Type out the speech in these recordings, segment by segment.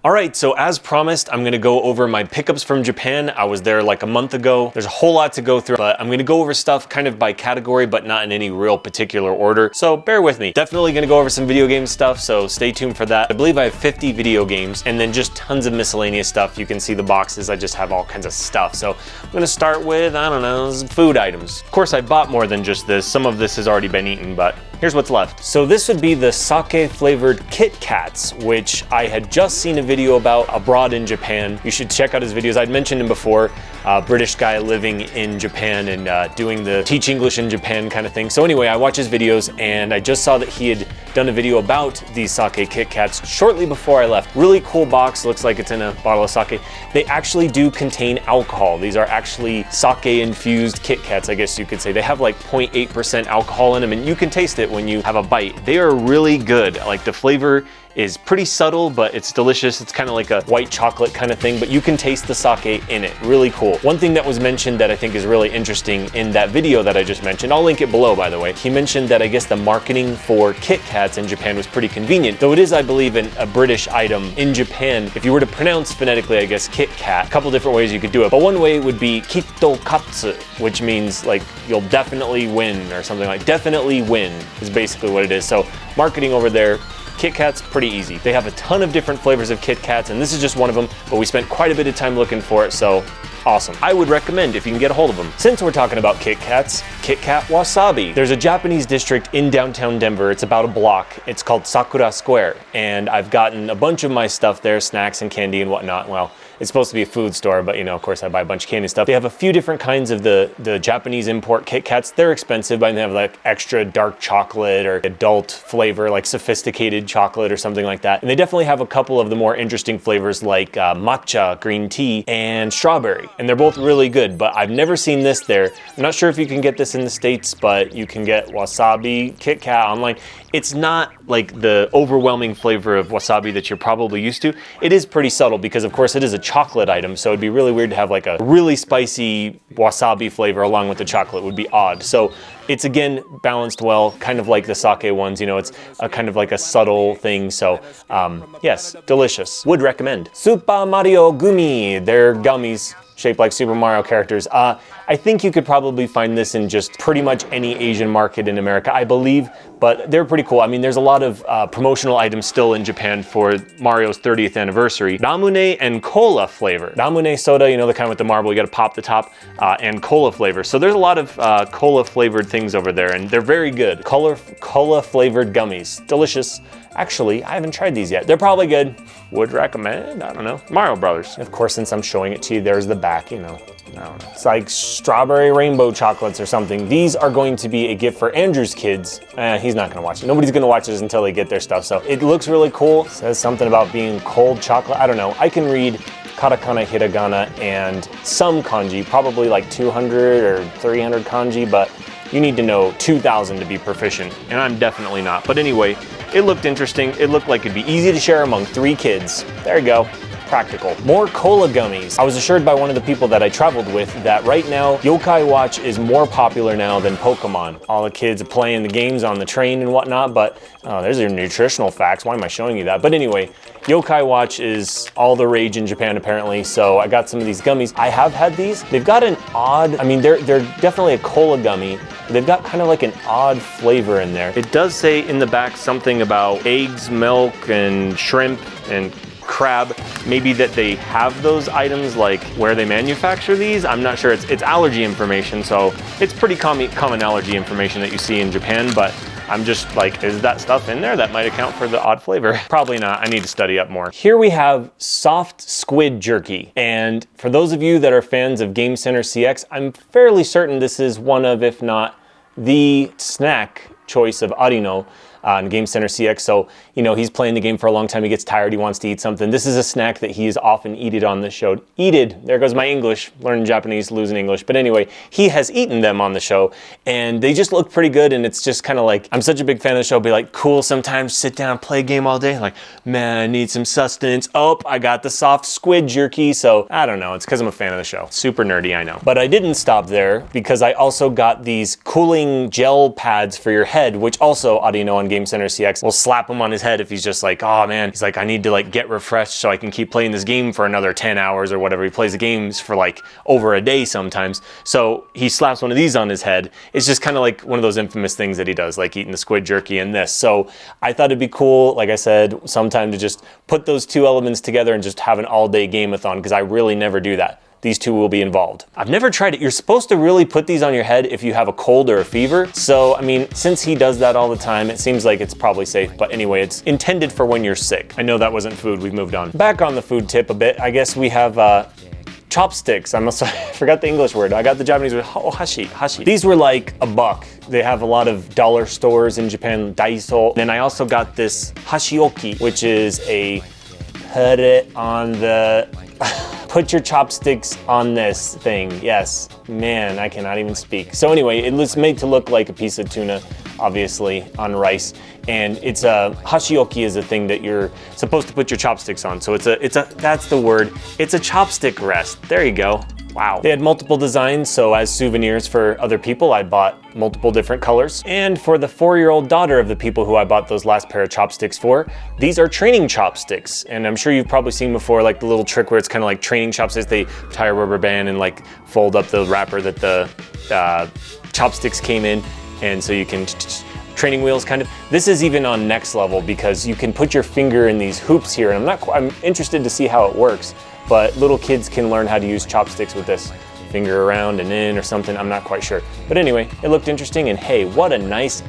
All right, so as promised, I'm gonna go over my pickups from Japan. I was there like a month ago. There's a whole lot to go through, but I'm gonna go over stuff kind of by category, but not in any real particular order. So bear with me. Definitely gonna go over some video game stuff, so stay tuned for that. I believe I have 50 video games and then just tons of miscellaneous stuff. You can see the boxes, I just have all kinds of stuff. So I'm gonna start with, I don't know, food items. Of course, I bought more than just this. Some of this has already been eaten, but here's what's left. So this would be the sake flavored Kit Kats, which I had just seen a video about abroad in Japan. You should check out his videos. I'd mentioned him before, British guy living in Japan and doing the teach English in Japan kind of thing. So anyway, I watch his videos and I just saw that he had done a video about these sake Kit Kats shortly before I left. Really cool box, looks like it's in a bottle of sake. They actually do contain alcohol. These are actually sake infused Kit Kats, I guess you could say. They have like 0.8% alcohol in them and you can taste it when you have a bite. They are really good. Like the flavor is pretty subtle, but it's delicious. It's kind of like a white chocolate kind of thing, but you can taste the sake in it. Really cool. One thing that was mentioned that I think is really interesting in that video that I just mentioned, I'll link it below by the way, he mentioned that I guess the marketing for Kit Kats in Japan was pretty convenient, though it is, I believe, a British item in Japan. If you were to pronounce phonetically, I guess, Kit Kat, a couple different ways you could do it, but one way would be kitto katsu, which means like you'll definitely win or something like definitely win is basically what it is. So marketing over there, Kit Kat's pretty easy. They have a ton of different flavors of Kit Kats, and this is just one of them, but we spent quite a bit of time looking for it, so awesome. I would recommend if you can get a hold of them. Since we're talking about Kit Kats, Kit Kat Wasabi. There's a Japanese district in downtown Denver. It's about a block. It's called Sakura Square, and I've gotten a bunch of my stuff there, snacks and candy and whatnot. Well, it's supposed to be a food store, but you know, of course I buy a bunch of candy and stuff. They have a few different kinds of the Japanese import Kit Kats. They're expensive, but they have like extra dark chocolate or adult flavor, like sophisticated chocolate or something like that. And they definitely have a couple of the more interesting flavors like matcha, green tea, and strawberry. And they're both really good, but I've never seen this there. I'm not sure if you can get this in the States, but you can get wasabi Kit Kat online. It's not like the overwhelming flavor of wasabi that you're probably used to. It is pretty subtle because of course it is a chocolate item, so it'd be really weird to have like a really spicy wasabi flavor along with the chocolate. It would be odd. So it's again balanced well, kind of like the sake ones, you know, it's a kind of like a subtle thing. So yes, delicious. Would recommend. Super Mario Gumi, they're gummies shaped like Super Mario characters. I think you could probably find this in just pretty much any Asian market in America, I believe, but they're pretty cool. I mean, there's a lot of promotional items still in Japan for Mario's 30th anniversary. Ramune and cola flavor. Ramune soda, you know, the kind with the marble, you gotta pop the top, and cola flavor. So there's a lot of cola flavored things over there, and they're very good. Cola flavored gummies, delicious. Actually, I haven't tried these yet. They're probably good. Would recommend, I don't know. Mario Brothers. Of course, since I'm showing it to you, there's the back, you know. I don't know. It's like strawberry rainbow chocolates or something. These are going to be a gift for Andrew's kids. He's not gonna watch it. Nobody's gonna watch this until they get their stuff. So it looks really cool. It says something about being cold chocolate. I don't know. I can read katakana, hiragana, and some kanji, probably like 200 or 300 kanji, but you need to know 2,000 to be proficient, and I'm definitely not. But anyway, it looked interesting. It looked like it'd be easy to share among 3 kids. There you go. Practical. More cola gummies. I was assured by one of the people that I traveled with that right now, Yokai Watch is more popular now than Pokemon. All the kids are playing the games on the train and whatnot, but there's your nutritional facts. Why am I showing you that? But anyway, Yokai Watch is all the rage in Japan apparently, so I got some of these gummies. I have had these. They've got an odd, I mean, they're definitely a cola gummy. They've got kind of like an odd flavor in there. It does say in the back something about eggs, milk, and shrimp, and crab. Maybe that they have those items like where they manufacture these. I'm not sure. It's allergy information, so it's pretty common allergy information that you see in Japan, but I'm just like, is that stuff in there that might account for the odd flavor? Probably not. I need to study up more. Here we have soft squid jerky. And for those of you that are fans of Game Center CX, I'm fairly certain this is one of, if not the snack choice of Arino on Game Center CX. So, you know, he's playing the game for a long time. He gets tired. He wants to eat something. This is a snack that he is often eaten on the show. Eated. There goes my English. Learning Japanese, losing English. But anyway, he has eaten them on the show and they just look pretty good. And it's just kind of like, I'm such a big fan of the show. Be like, cool, sometimes sit down, play a game all day. Like, man, I need some sustenance. Oh, I got the soft squid jerky. So I don't know. It's because I'm a fan of the show. Super nerdy, I know. But I didn't stop there because I also got these cooling gel pads for your head, which also, Arino on Game Center CX. We'll slap him on his head if he's just like, oh man, he's like, I need to like get refreshed so I can keep playing this game for another 10 hours or whatever. He plays the games for like over a day sometimes. So he slaps one of these on his head. It's just kind of like one of those infamous things that he does, like eating the squid jerky and this. So I thought it'd be cool, like I said, sometime to just put those two elements together and just have an all-day game-a-thon, because I really never do that. These two will be involved. I've never tried it. You're supposed to really put these on your head if you have a cold or a fever. So, I mean, since he does that all the time, it seems like it's probably safe. But anyway, it's intended for when you're sick. I know that wasn't food. We've moved on. Back on the food tip a bit, I guess we have chopsticks. I forgot the English word. I got the Japanese word, hashi. These were like $1. They have a lot of dollar stores in Japan, Daiso. Then I also got this hashioki, which is a put it on the... Put your chopsticks on this thing. Yes, man, I cannot even speak. So anyway, it was made to look like a piece of tuna, obviously, on rice. And it's a, hashioki is a thing that you're supposed to put your chopsticks on. So that's the word. It's a chopstick rest. There you go. Wow. They had multiple designs, so as souvenirs for other people, I bought multiple different colors. And for the 4-year-old daughter of the people who I bought those last pair of chopsticks for, these are training chopsticks. And I'm sure you've probably seen before, like the little trick where it's kind of like training chopsticks. They tie a rubber band and like fold up the wrapper that the chopsticks came in. And so you can training wheels kind of. This is even on next level because you can put your finger in these hoops here. And I'm interested to see how it works. But little kids can learn how to use chopsticks with this. Finger around and in or something, I'm not quite sure. But anyway, it looked interesting, and hey, what a nice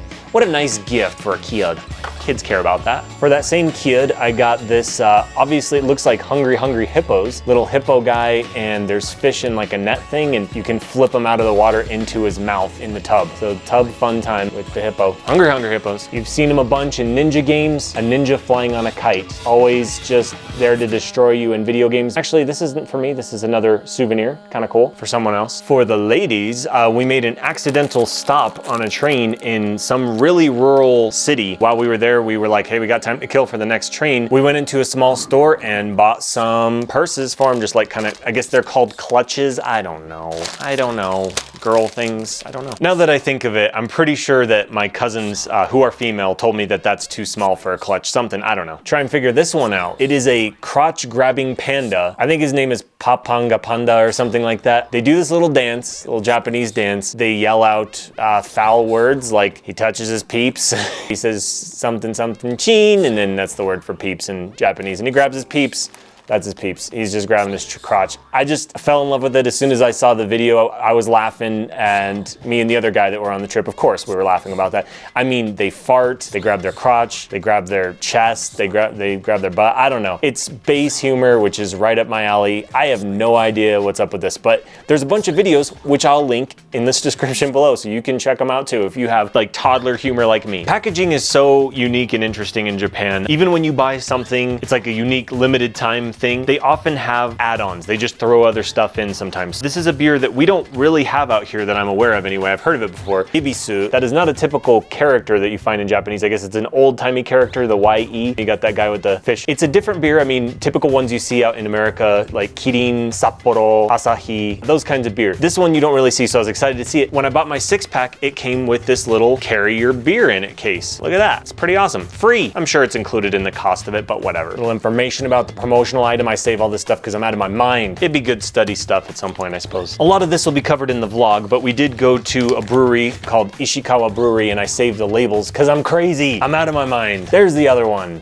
gift for a kid. Kids care about that. For that same kid, I got this, obviously it looks like Hungry Hippos, little hippo guy, and there's fish in like a net thing, and you can flip them out of the water into his mouth in the tub. So tub fun time with the hippo. Hungry Hippos. You've seen him a bunch in ninja games, a ninja flying on a kite. Always just there to destroy you in video games. Actually, this isn't for me, this is another souvenir, kind of cool, for someone else. For the ladies, we made an accidental stop on a train in some really rural city. While we were there, we were like, hey, we got time to kill for the next train. We went into a small store and bought some purses for them, just like kind of, I guess they're called clutches. I don't know. Girl things, I don't know. Now that I think of it, I'm pretty sure that my cousins who are female told me that that's too small for a clutch, something, I don't know. Try and figure this one out. It is a crotch-grabbing panda. I think his name is Papangapanda or something like that. They do this little dance, little Japanese dance. They yell out foul words like he touches his peeps. He says something chin, and then that's the word for peeps in Japanese. And he grabs his peeps. That's his peeps. He's just grabbing his crotch. I just fell in love with it as soon as I saw the video. I was laughing, and me and the other guy that were on the trip, of course, we were laughing about that. I mean, they fart, they grab their crotch, they grab their chest, they grab their butt. I don't know. It's base humor, which is right up my alley. I have no idea what's up with this, but there's a bunch of videos, which I'll link in this description below, so you can check them out too if you have like toddler humor like me. Packaging is so unique and interesting in Japan. Even when you buy something, it's like a unique limited time thing. They often have add-ons. They just throw other stuff in sometimes. This is a beer that we don't really have out here that I'm aware of anyway. I've heard of it before. Ibisu. That is not a typical character that you find in Japanese. I guess it's an old-timey character, the YE. You got that guy with the fish. It's a different beer. I mean, typical ones you see out in America, like Kirin, Sapporo, Asahi, those kinds of beer. This one you don't really see, so I was excited to see it. When I bought my 6-pack, it came with this little carry your beer in it case. Look at that. It's pretty awesome. Free. I'm sure it's included in the cost of it, but whatever. A little information about the promotional item. I save all this stuff because I'm out of my mind. It'd be good study stuff at some point, I suppose. A lot of this will be covered in the vlog, but we did go to a brewery called Ishikawa Brewery, and I saved the labels because I'm crazy. I'm out of my mind. There's the other one.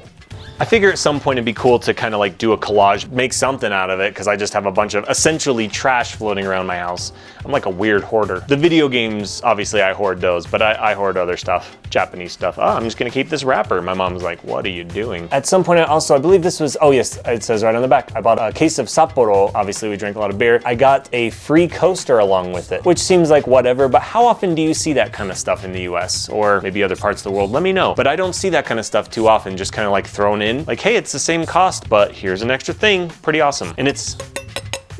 I figure at some point it'd be cool to kind of like do a collage, make something out of it, because I just have a bunch of essentially trash floating around my house. I'm like a weird hoarder. The video games, obviously I hoard those, but I hoard other stuff, Japanese stuff. Oh, I'm just gonna keep this wrapper. My mom's like, what are you doing? At some point I believe this was, oh yes, it says right on the back. I bought a case of Sapporo. Obviously we drink a lot of beer. I got a free coaster along with it, which seems like whatever, but how often do you see that kind of stuff in the US or maybe other parts of the world? Let me know. But I don't see that kind of stuff too often, just kind of like thrown in. Like, hey, it's the same cost, but here's an extra thing. Pretty awesome. And it's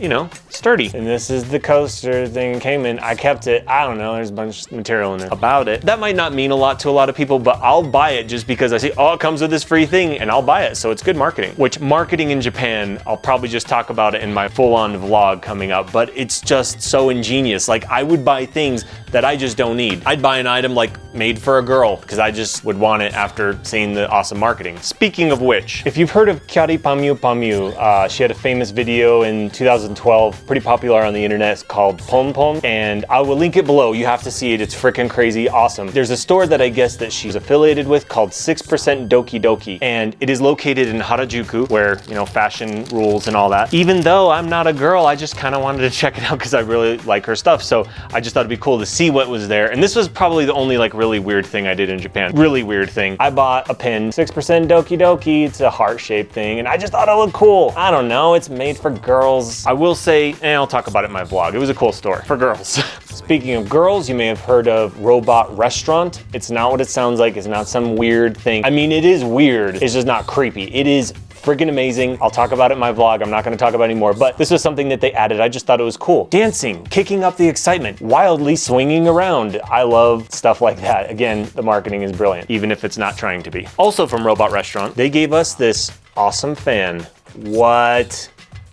you know, sturdy. And this is the coaster thing it came in. I kept it. I don't know, there's a bunch of material in there about it. That might not mean a lot to a lot of people, but I'll buy it just because I see, oh, it comes with this free thing, and I'll buy it. So it's good marketing. Which marketing in Japan, I'll probably just talk about it in my full-on vlog coming up, but it's just so ingenious. Like, I would buy things that I just don't need. I'd buy an item like made for a girl because I just would want it after seeing the awesome marketing. Speaking of which, if you've heard of Kyary Pamyu she had a famous video in 2012, pretty popular on the internet. It's called PONPONPON, and I will link it below. You have to see it. It's freaking crazy awesome. There's a store that I guess that she's affiliated with called 6% Doki Doki, and it is located in Harajuku, where, you know, fashion rules and all that. Even though I'm not a girl, I just kind of wanted to check it out because I really like her stuff. So I just thought it'd be cool to see what was there. And this was probably the only like really weird thing I did in Japan. Really weird thing. I bought a pin, 6% Doki Doki. It's a heart-shaped thing, and I just thought it looked cool. I don't know, it's made for girls. I will say, and I'll talk about it in my vlog, it was a cool store for girls. Speaking of girls, you may have heard of Robot Restaurant. It's not what it sounds like. It's not some weird thing. I mean, it is weird. It's just not creepy. It is freaking amazing. I'll talk about it in my vlog. I'm not gonna talk about it anymore, but this was something that they added. I just thought it was cool. Dancing, kicking up the excitement, wildly swinging around. I love stuff like that. Again, the marketing is brilliant, even if it's not trying to be. Also from Robot Restaurant, they gave us this awesome fan. What?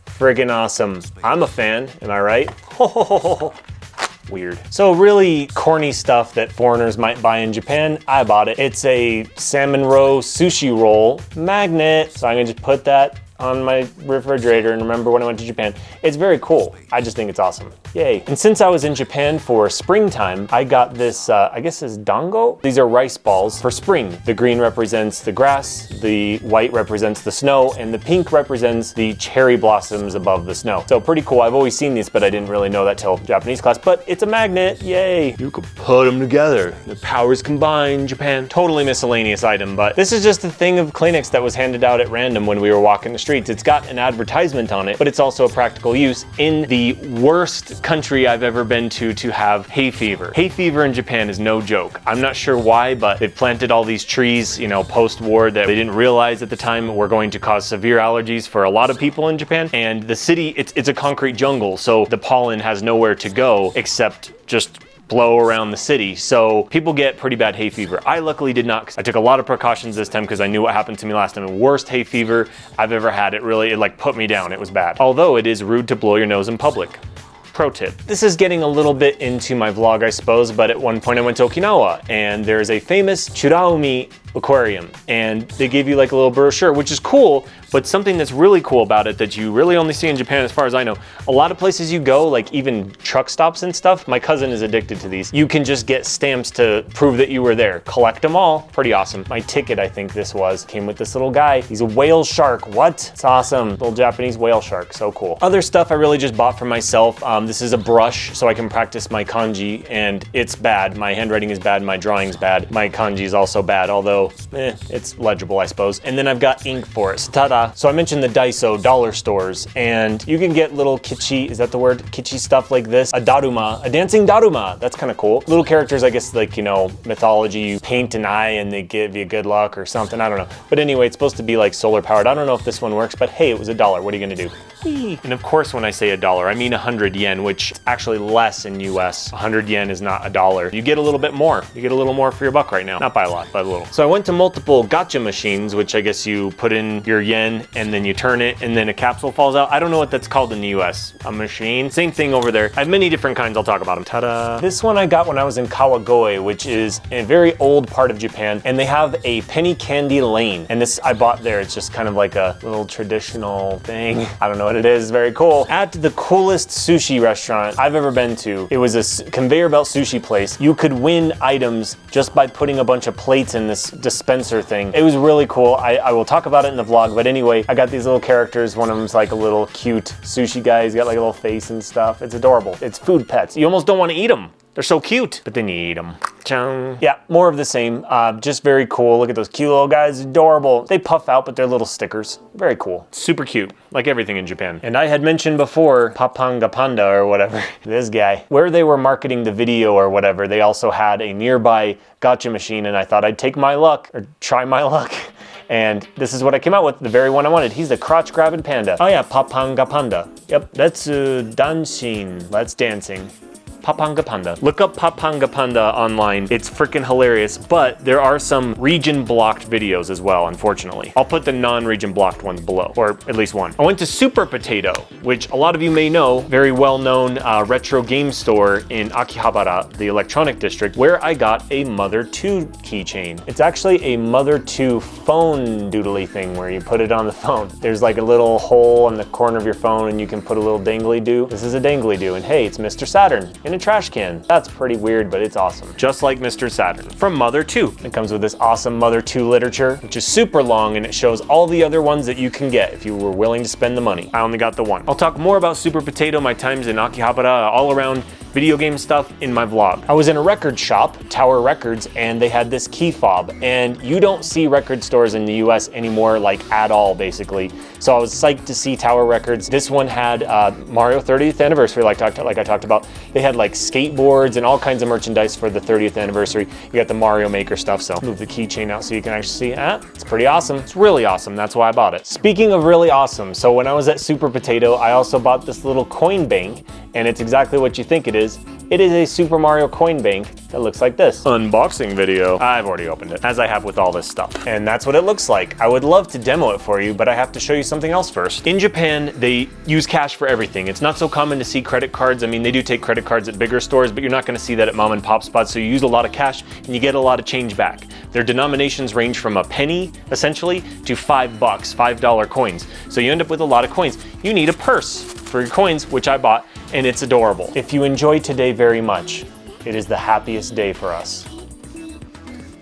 Friggin' awesome. I'm a fan, am I right? Weird. So really corny stuff that foreigners might buy in Japan, I bought it. It's a salmon roe sushi roll magnet. So I'm gonna just put that on my refrigerator and remember when I went to Japan. It's very cool. I just think it's awesome. Yay. And since I was in Japan for springtime, I got this, I guess it's dango? These are rice balls for spring. The green represents the grass, the white represents the snow, and the pink represents the cherry blossoms above the snow. So pretty cool. I've always seen these, but I didn't really know that till Japanese class, but it's a magnet, yay. You could put them together. The powers combine, Japan. Totally miscellaneous item, but this is just a thing of Kleenex that was handed out at random when we were walking the streets. It's got an advertisement on it, but it's also a practical use in the worst country I've ever been to have hay fever. Hay fever in Japan is no joke. I'm not sure why, but they've planted all these trees, you know, post-war that they didn't realize at the time were going to cause severe allergies for a lot of people in Japan. And the city, it's a concrete jungle, so the pollen has nowhere to go except just blow around the city. So people get pretty bad hay fever. I luckily did not. I took a lot of precautions this time because I knew what happened to me last time. The worst hay fever I've ever had. It like put me down. It was bad. Although it is rude to blow your nose in public. Pro tip. This is getting a little bit into my vlog, I suppose, but at one point I went to Okinawa and there's a famous Churaumi aquarium and they gave you like a little brochure, which is cool, but something that's really cool about it that you really only see in Japan as far as I know, a lot of places you go, like even truck stops and stuff, my cousin is addicted to these. You can just get stamps to prove that you were there. Collect them all. Pretty awesome. My ticket, I think this was, came with this little guy. He's a whale shark. What? It's awesome. Little Japanese whale shark. So cool. Other stuff I really just bought for myself. This is a brush so I can practice my kanji, and it's bad. My handwriting is bad. My drawing's bad. My kanji is also bad, although it's legible, I suppose. And then I've got ink for it. Ta-da. So I mentioned the Daiso dollar stores, and you can get little kitschy, is that the word? Kitschy stuff like this. A daruma, a dancing daruma. That's kind of cool. Little characters, I guess, like, you know, mythology, you paint an eye and they give you good luck or something. I don't know. But anyway, it's supposed to be like solar powered. I don't know if this one works, but hey, it was $1. What are you gonna do? And of course, when I say $1, I mean 100 yen, which is actually less in US. 100 yen is not $1. You get a little bit more. You get a little more for your buck right now. Not by a lot, but a little. So I went to multiple gacha machines, which I guess you put in your yen and then you turn it and then a capsule falls out. I don't know what that's called in the US. A machine. Same thing over there. I have many different kinds. I'll talk about them. Ta-da. This one I got when I was in Kawagoe, which is a very old part of Japan, and they have a penny candy lane. And this I bought there. It's just kind of like a little traditional thing. I don't know what it is. Very cool. At the coolest sushi restaurant I've ever been to, it was a conveyor belt sushi place. You could win items just by putting a bunch of plates in this dispenser thing. It was really cool. I will talk about it in the vlog, but anyway, I got these little characters. One of them's like a little cute sushi guy. He's got like a little face and stuff. It's adorable. It's food pets. You almost don't want to eat them. They're so cute, but then you eat them. Chang. Yeah, more of the same. Just very cool. Look at those cute little guys, adorable. They puff out, but they're little stickers. Very cool. Super cute, like everything in Japan. And I had mentioned before, Papangapanda or whatever, this guy. Where they were marketing the video or whatever, they also had a nearby gacha machine, and I thought I'd take my luck, or try my luck, And this is what I came out with, the very one I wanted. He's the crotch-grabbing panda. Oh yeah, Papangapanda. Yep, that's dancing. That's dancing. Papangapanda. Look up Papangapanda online. It's freaking hilarious, but there are some region blocked videos as well, unfortunately. I'll put the non-region blocked ones below, or at least one. I went to Super Potato, which a lot of you may know, very well-known retro game store in Akihabara, the electronic district, where I got a Mother 2 keychain. It's actually a Mother 2 phone doodly thing where you put it on the phone. There's like a little hole in the corner of your phone and you can put a little dangly-doo. This is a dangly-doo, and hey, it's Mr. Saturn in a trash can. That's pretty weird, but it's awesome. Just like Mr. Saturn from Mother 2. It comes with this awesome Mother 2 literature, which is super long, and it shows all the other ones that you can get if you were willing to spend the money. I only got the one. I'll talk more about Super Potato, my times in Akihabara, all around video game stuff in my vlog. I was in a record shop, Tower Records, and they had this key fob, and you don't see record stores in the US anymore, like at all, basically. So I was psyched to see Tower Records. This one had Mario 30th anniversary, like I talked about. They had like skateboards and all kinds of merchandise for the 30th anniversary. You got the Mario Maker stuff, so move the keychain out so you can actually see. It's pretty awesome. It's really awesome. That's why I bought it. Speaking of really awesome, so when I was at Super Potato, I also bought this little coin bank, and it's exactly what you think it is. It is a Super Mario coin bank that looks like this. Unboxing video. I've already opened it, as I have with all this stuff. And that's what it looks like. I would love to demo it for you, but I have to show you something else first. In Japan, they use cash for everything. It's not so common to see credit cards. I mean, they do take credit cards at bigger stores, but you're not gonna see that at mom and pop spots, so you use a lot of cash and you get a lot of change back. Their denominations range from a penny, essentially, to $5, $5 coins. So you end up with a lot of coins. You need a purse for your coins, which I bought, and it's adorable. If you enjoyed today very much, it is the happiest day for us.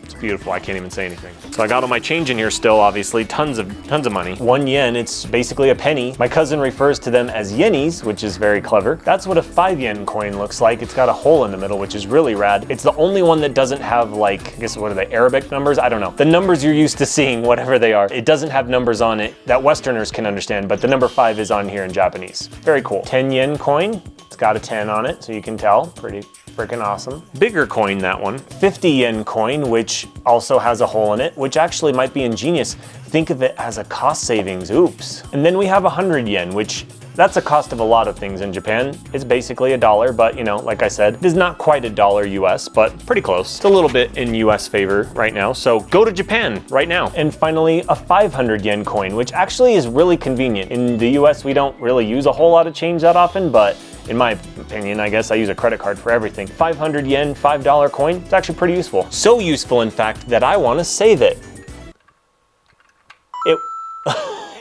It's beautiful, I can't even say anything. So I got all my change in here still, obviously, tons of money. 1 yen, it's basically a penny. My cousin refers to them as yennies, which is very clever. That's what a 5 yen coin looks like. It's got a hole in the middle, which is really rad. It's the only one that doesn't have like, I guess what are they, Arabic numbers? I don't know. The numbers you're used to seeing, whatever they are. It doesn't have numbers on it that Westerners can understand, but the number 5 is on here in Japanese. Very cool. 10 yen coin, it's got a 10 on it, so you can tell. Pretty freaking awesome. Bigger coin, that one. 50 yen coin, which also has a hole in it, which actually might be ingenious. Think of it as a cost savings, oops. And then we have 100 yen, which that's a cost of a lot of things in Japan. It's basically $1, but you know, like I said, it is not quite $1 US, but pretty close. It's a little bit in US favor right now, so go to Japan right now. And finally, a 500 yen coin, which actually is really convenient. In the US, we don't really use a whole lot of change that often, but in my opinion, I guess I use a credit card for everything. 500 yen, $5 coin, it's actually pretty useful. So useful, in fact, that I want to save it.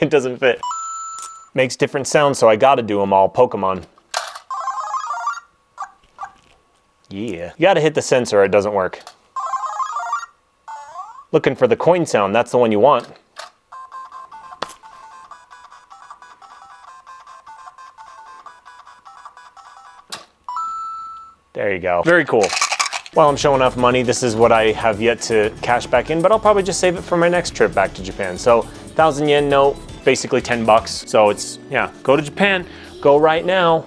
It doesn't fit. Makes different sounds, so I gotta do them all Pokemon. Yeah. You gotta hit the sensor or it doesn't work. Looking for the coin sound, that's the one you want. There you go. Very cool. While I'm showing off money, this is what I have yet to cash back in, but I'll probably just save it for my next trip back to Japan. So 1,000 yen note, basically 10 bucks. So it's, yeah, go to Japan, go right now.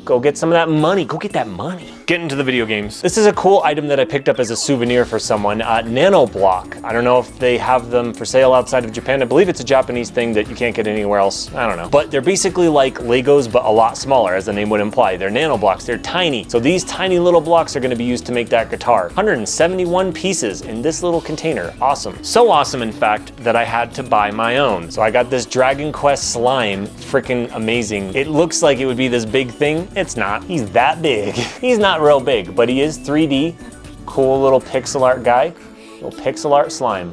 Go get some of that money, go get that money. Get into the video games. This is a cool item that I picked up as a souvenir for someone, Nano Block. I don't know if they have them for sale outside of Japan. I believe it's a Japanese thing that you can't get anywhere else. I don't know. But they're basically like Legos, but a lot smaller, as the name would imply. They're nano blocks, they're tiny. So these tiny little blocks are gonna be used to make that guitar. 171 pieces in this little container, awesome. So awesome, in fact, that I had to buy my own. So I got this Dragon Quest slime, freaking amazing. It looks like it would be this big thing. It's not, he's that big. He's not real big, but he is 3D. Cool little pixel art guy. Little pixel art slime.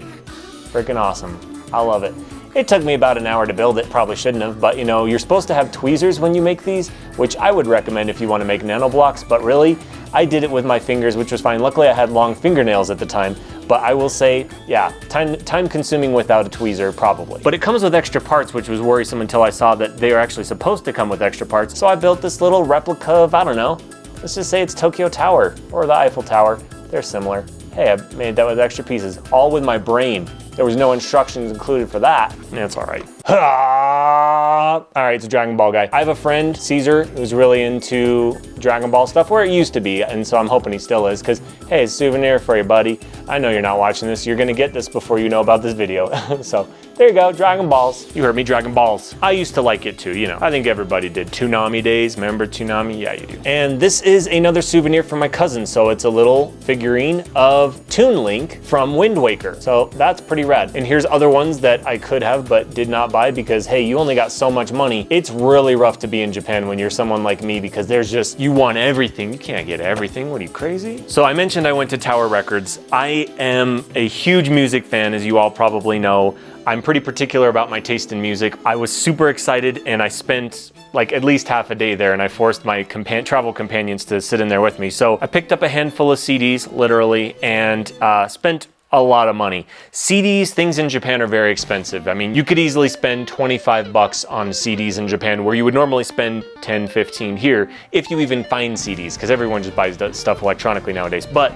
Freaking awesome. I love it. It took me about an hour to build it, probably shouldn't have, but you know, you're supposed to have tweezers when you make these, which I would recommend if you want to make nano blocks, but really, I did it with my fingers, which was fine. Luckily, I had long fingernails at the time, but I will say, yeah, time consuming without a tweezer, probably. But it comes with extra parts, which was worrisome until I saw that they are actually supposed to come with extra parts. So I built this little replica of, I don't know, let's just say it's Tokyo Tower or the Eiffel Tower. They're similar. Hey, I made that with extra pieces, all with my brain. There was no instructions included for that. That's all right. All right, it's a Dragon Ball guy. I have a friend, Caesar, who's really into Dragon Ball stuff, where it used to be, and so I'm hoping he still is, because, hey, it's a souvenir for you, buddy. I know you're not watching this. You're gonna get this before you know about this video. So there you go, Dragon Balls. You heard me, Dragon Balls. I used to like it too, you know. I think everybody did. Toonami days, remember Toonami? Yeah, you do. And this is another souvenir from my cousin, so it's a little figurine of Toon Link from Wind Waker. So that's pretty rad. And here's other ones that I could have but did not buy because, hey, you only got so much money. It's really rough to be in Japan when you're someone like me because there's just, you want everything. You can't get everything. What are you, crazy? So I mentioned I went to Tower Records. I am a huge music fan, as you all probably know. I'm pretty particular about my taste in music. I was super excited and I spent like at least half a day there, and I forced my travel companions to sit in there with me. So I picked up a handful of CDs, literally, and spent a lot of money. CDs, things in Japan are very expensive. I mean, you could easily spend 25 bucks on CDs in Japan where you would normally spend 10, 15 here, if you even find CDs, because everyone just buys stuff electronically nowadays. But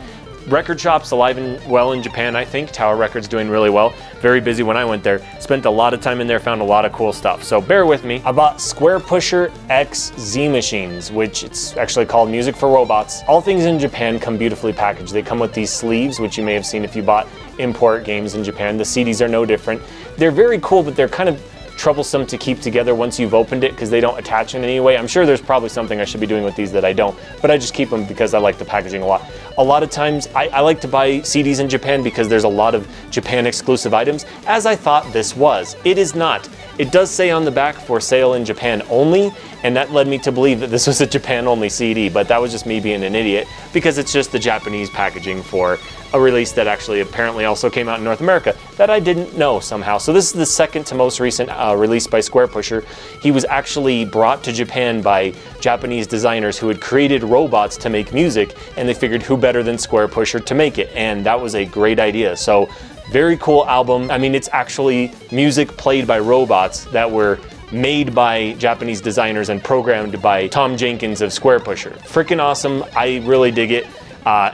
record shops alive and well in Japan, I think. Tower Records doing really well. Very busy when I went there. Spent a lot of time in there, found a lot of cool stuff. So bear with me. I bought Squarepusher X Z machines, which it's actually called Music for Robots. All things in Japan come beautifully packaged. They come with these sleeves, which you may have seen if you bought import games in Japan. The CDs are no different. They're very cool, but they're kind of troublesome to keep together once you've opened it because they don't attach in any way. I'm sure there's probably something I should be doing with these that I don't, but I just keep them because I like the packaging a lot. A lot of times I like to buy CDs in Japan because there's a lot of Japan exclusive items, as I thought this was. It is not. It does say on the back for sale in Japan only, and that led me to believe that this was a Japan only CD, but that was just me being an idiot because it's just the Japanese packaging for a release that actually apparently also came out in North America that I didn't know somehow. So this is the second to most recent release by Squarepusher. He was actually brought to Japan by Japanese designers who had created robots to make music, and they figured who better than Squarepusher to make it, and that was a great idea. So very cool album. I mean, it's actually music played by robots that were made by Japanese designers and programmed by Tom Jenkins of Squarepusher. Freaking awesome. I really dig it.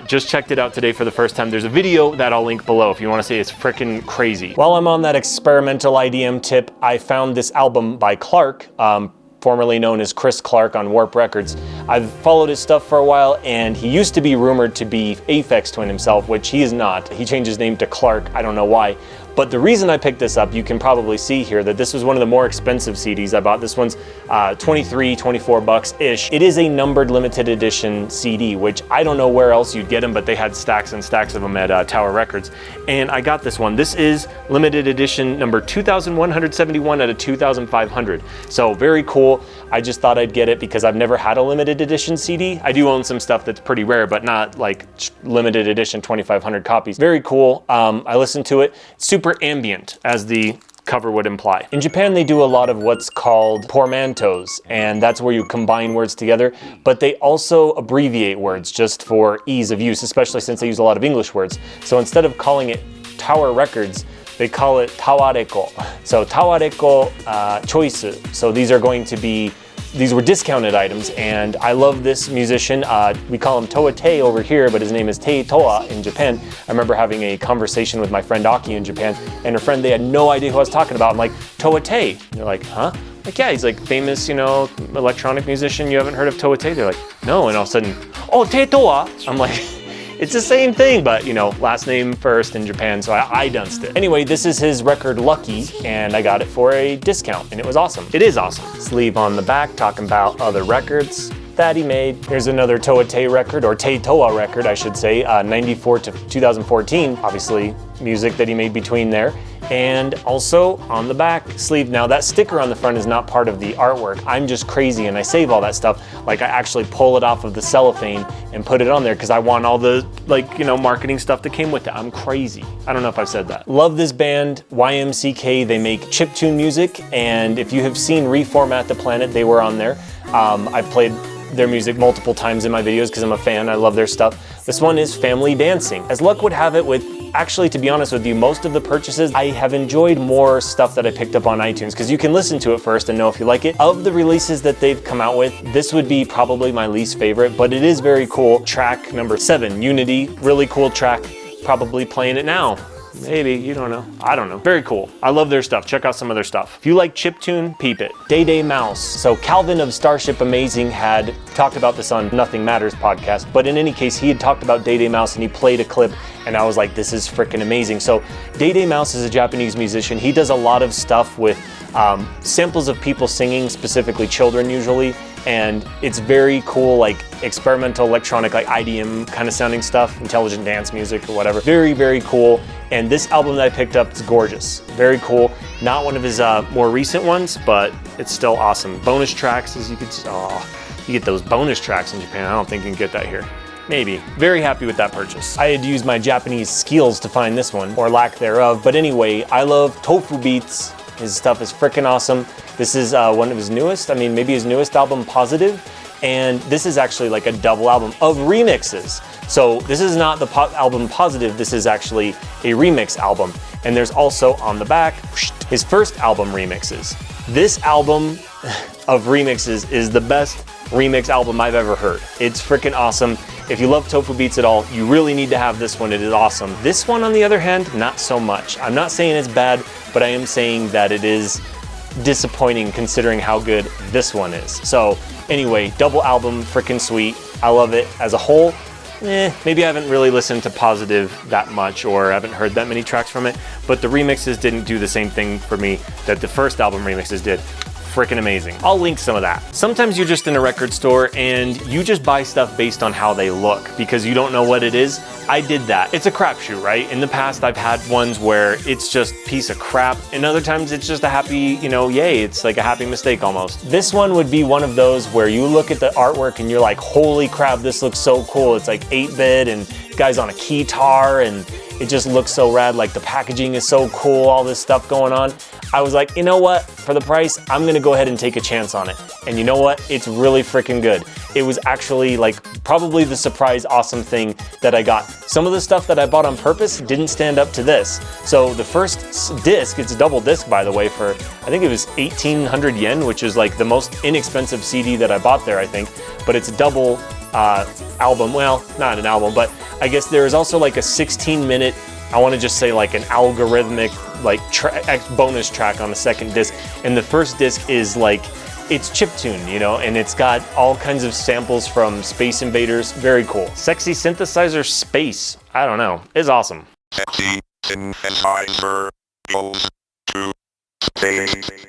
Just checked it out today for the first time. There's a video that I'll link below if you want to see. It's freaking crazy. While I'm on that experimental IDM tip, I found this album by Clark, formerly known as Chris Clark on Warp Records. I've followed his stuff for a while, and he used to be rumored to be Aphex Twin himself, which he is not. He changed his name to Clark. I don't know why. But the reason I picked this up, you can probably see here that this was one of the more expensive CDs I bought. This one's 23, 24 bucks-ish. It is a numbered limited edition CD, which I don't know where else you'd get them, but they had stacks and stacks of them at Tower Records. And I got this one. This is limited edition number 2171 out of 2500. So very cool. I just thought I'd get it because I've never had a limited edition CD. I do own some stuff that's pretty rare, but not like limited edition 2500 copies. Very cool. I listened to it. Super ambient, as the cover would imply. In Japan, they do a lot of what's called portmanteaus, and that's where you combine words together, but they also abbreviate words just for ease of use, especially since they use a lot of English words. So instead of calling it Tower Records, they call it Tawareko. So Tawareko choice. So these are going to be, these were discounted items, and I love this musician. We call him Towa Tei over here, but his name is Tei Towa in Japan. I remember having a conversation with my friend Aki in Japan, and her friend, they had no idea who I was talking about. I'm like, Towa Tei. And they're like, huh? Like, yeah, he's like famous, you know, electronic musician. You haven't heard of Towa Tei? They're like, no. And all of a sudden, oh, Tei Towa. I'm like, it's the same thing, but you know, last name first in Japan, so I dunced it. Anyway, this is his record Lucky, and I got it for a discount, and it was awesome. It is awesome. Sleeve on the back, talking about other records that he made. Here's another Towa Tei record, or Tei Towa record, I should say, 94 to 2014. Obviously, music that he made between there. And also on the back sleeve. Now that sticker on the front is not part of the artwork. I'm just crazy and I save all that stuff. Like I actually pull it off of the cellophane and put it on there because I want all the, like, you know, marketing stuff that came with it. I'm crazy. I don't know if I've said that. Love this band, YMCK. They make chiptune music, and if you have seen Reformat the Planet, they were on there. I've played their music multiple times in my videos because I'm a fan. I love their stuff. This one is Family Dancing. As luck would have it, with actually, to be honest with you, most of the purchases, I have enjoyed more stuff that I picked up on iTunes because you can listen to it first and know if you like it. Of the releases that they've come out with, this would be probably my least favorite, but it is very cool. Track number 7, Unity, really cool track. Probably playing it now. maybe, you don't know. I don't know. Very cool. I love their stuff. Check out some of their stuff. If you like chiptune, peep it. Day Mouse. So Calvin of Starship Amazing had talked about this on Nothing Matters podcast, but in any case, he had talked about Day Mouse and he played a clip and I was like, this is freaking amazing. So Day Mouse is a Japanese musician. He does a lot of stuff with samples of people singing, specifically children usually, and it's very cool, like experimental electronic, like IDM kind of sounding stuff, intelligent dance music or whatever. Very, very cool. And this album that I picked up is gorgeous. Very cool. Not one of his more recent ones, but it's still awesome. Bonus tracks, as you can see. Oh, you get those bonus tracks in Japan. I don't think you can get that here. Maybe. Very happy with that purchase. I had used my Japanese skills to find this one, or lack thereof. But anyway, I love Tofubeats. His stuff is freaking awesome. This is one of his newest, I mean, maybe his newest album, Positive. And this is actually like a double album of remixes. So this is not the album Positive, this is actually a remix album. And there's also on the back, his first album remixes. This album of remixes is the best remix album I've ever heard. It's freaking awesome. If you love Tofubeats at all, you really need to have this one. It is awesome. This one, on the other hand, not so much. I'm not saying it's bad, but I am saying that it is disappointing considering how good this one is. So anyway, double album, freaking sweet. I love it. As a whole, maybe I haven't really listened to Positive that much or haven't heard that many tracks from it, but the remixes didn't do the same thing for me that the first album remixes did. Freaking amazing. I'll link some of that. Sometimes you're just in a record store and you just buy stuff based on how they look because you don't know what it is. I did that. It's a crapshoot, right? In the past, I've had ones where it's just piece of crap, and other times it's just a happy, you know, yay, it's like a happy mistake almost. This one would be one of those where you look at the artwork and you're like, holy crap, this looks so cool. It's like 8-bit and guy's on a keytar and it just looks so rad. Like the packaging is so cool, all this stuff going on. I was like, you know what? For the price, I'm gonna go ahead and take a chance on it. And you know what? It's really freaking good. It was actually like probably the surprise awesome thing that I got. Some of the stuff that I bought on purpose didn't stand up to this. So the first disc, it's a double disc by the way, for I think it was 1,800 yen, which is like the most inexpensive CD that I bought there, I think. But it's a double album. Well, not an album, but I guess there is also like a 16-minute, I want to just say like an algorithmic like bonus track on the second disc. And the first disc is like, it's chiptune, you know, and it's got all kinds of samples from Space Invaders. Very cool. SEXY-SYNTHESIZER Space, I don't know, is awesome. SEXY-SYNTHESIZER goes to space.